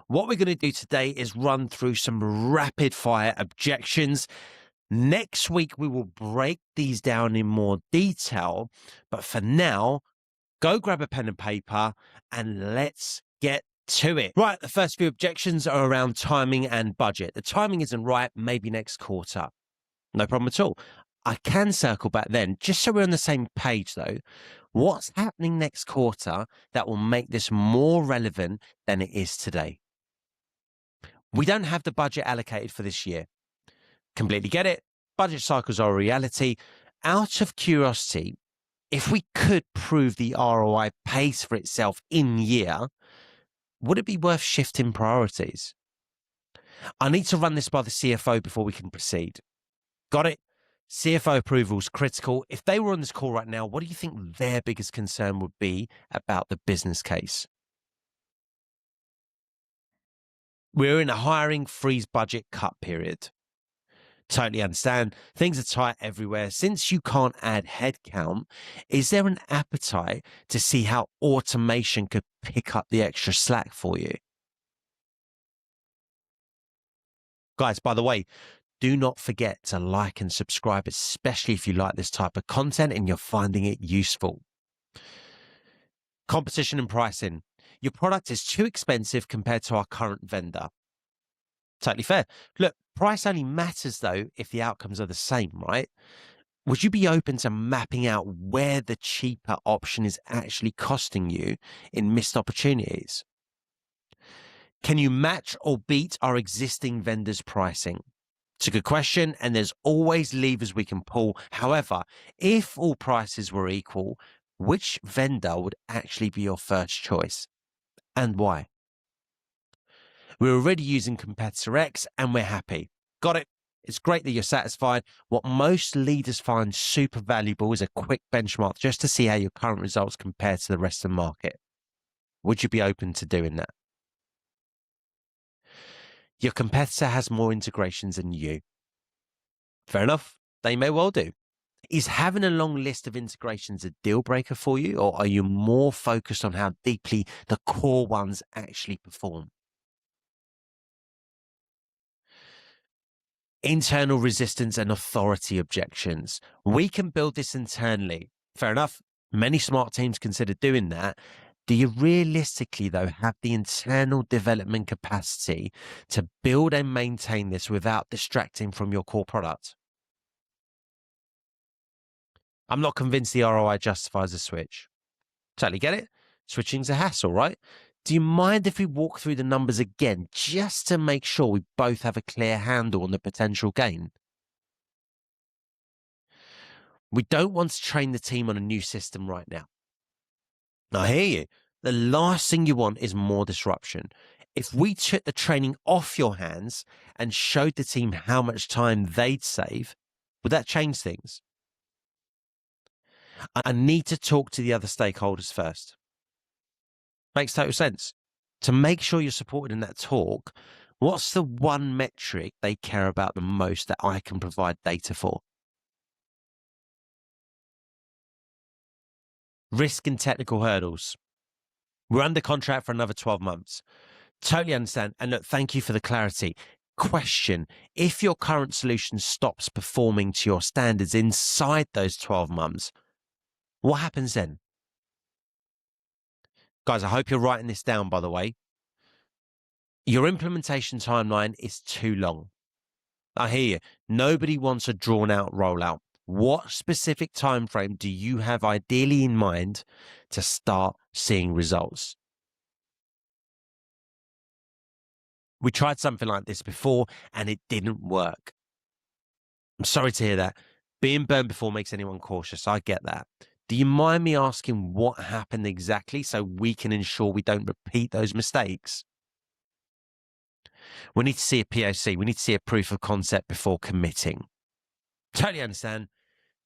What we're going to do today is run through some rapid fire objections. Next week, we will break these down in more detail. But for now, go grab a pen and paper and let's get to it. Right, the first few objections are around timing and budget. The timing isn't right, maybe next quarter. No problem at all. I can circle back then, just so we're on the same page though. What's happening next quarter that will make this more relevant than it is today? We don't have the budget allocated for this year. Completely get it. Budget cycles are a reality. Out of curiosity, if we could prove the ROI pays for itself in year, would it be worth shifting priorities? I need to run this by the CFO before we can proceed. Got it? CFO approval is critical. If they were on this call right now, what do you think their biggest concern would be about the business case? We're in a hiring freeze budget cut period. Totally understand. Things are tight everywhere. Since you can't add headcount, is there an appetite to see how automation could pick up the extra slack for you? Guys, by the way, do not forget to like and subscribe, especially if you like this type of content and you're finding it useful. Competition and pricing. Your product is too expensive compared to our current vendor. Totally fair. Look, price only matters though if the outcomes are the same, right? Would you be open to mapping out where the cheaper option is actually costing you in missed opportunities? Can you match or beat our existing vendors' pricing? It's a good question, and there's always levers we can pull. However, if all prices were equal, which vendor would actually be your first choice and why? We're already using competitor X and we're happy. Got it. It's great that you're satisfied. What most leaders find super valuable is a quick benchmark just to see how your current results compare to the rest of the market. Would you be open to doing that? Your competitor has more integrations than you. Fair enough. They may well do. Is having a long list of integrations a deal breaker for you, or are you more focused on how deeply the core ones actually perform? Internal resistance and authority objections. We can build this internally. Fair enough. Many smart teams consider doing that. Do you realistically, though, have the internal development capacity to build and maintain this without distracting from your core product? I'm not convinced the ROI justifies a switch. Totally get it. Switching's a hassle, right? Do you mind if we walk through the numbers again just to make sure we both have a clear handle on the potential gain? We don't want to train the team on a new system right now. I hear you. The last thing you want is more disruption. If we took the training off your hands and showed the team how much time they'd save, would that change things? I need to talk to the other stakeholders first. Makes total sense. To make sure you're supported in that talk, what's the one metric they care about the most that I can provide data for? Risk and technical hurdles. We're under contract for another 12 months. Totally understand. And look, thank you for the clarity. Question, if your current solution stops performing to your standards inside those 12 months, what happens then? Guys, I hope you're writing this down, by the way. Your implementation timeline is too long. I hear you. Nobody wants a drawn-out rollout. What specific time frame do you have ideally in mind to start seeing results? We tried something like this before and it didn't work. I'm sorry to hear that. Being burned before makes anyone cautious. I get that. Do you mind me asking what happened exactly so we can ensure we don't repeat those mistakes? We need to see a POC. We need to see a proof of concept before committing. Totally understand.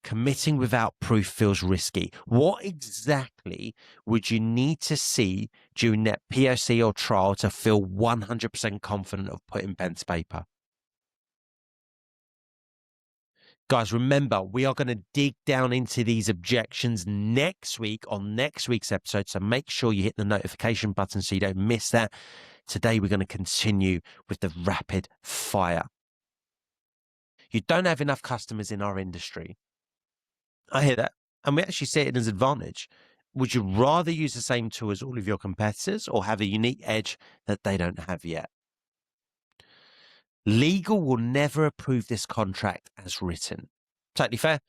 Committing without proof feels risky. What exactly would you need to see during that POC or trial to feel 100% confident of putting pen to paper? Guys, remember, we are going to dig down into these objections next week on next week's episode. So make sure you hit the notification button so you don't miss that. Today, we're going to continue with the rapid fire. You don't have enough customers in our industry. I hear that. And we actually see it as an advantage. Would you rather use the same tool as all of your competitors or have a unique edge that they don't have yet? Legal will never approve this contract as written. Totally fair.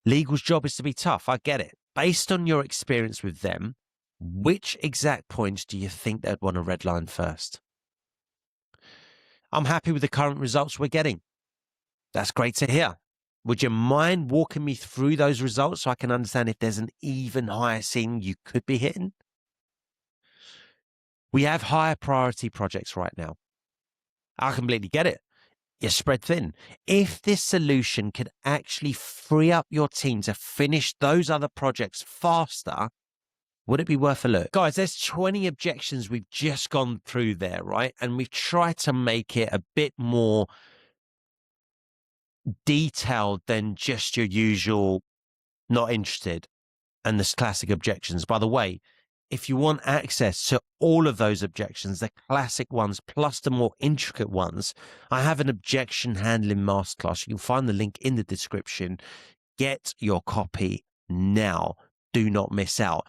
Legal's job is to be tough. I get it. Based on your experience with them, which exact points do you think they'd want to redline first? I'm happy with the current results we're getting. That's great to hear. Would you mind walking me through those results so I can understand if there's an even higher ceiling you could be hitting? We have higher priority projects right now. I completely get it. You're spread thin. If this solution could actually free up your team to finish those other projects faster, would it be worth a look? Guys, there's 20 objections we've just gone through there, right? And we've tried to make it a bit more detailed than just your usual not interested and the classic objections. By the way, if you want access to all of those objections, the classic ones plus the more intricate ones, I have an objection handling masterclass. You can find the link in the description. Get your copy now. Do not miss out.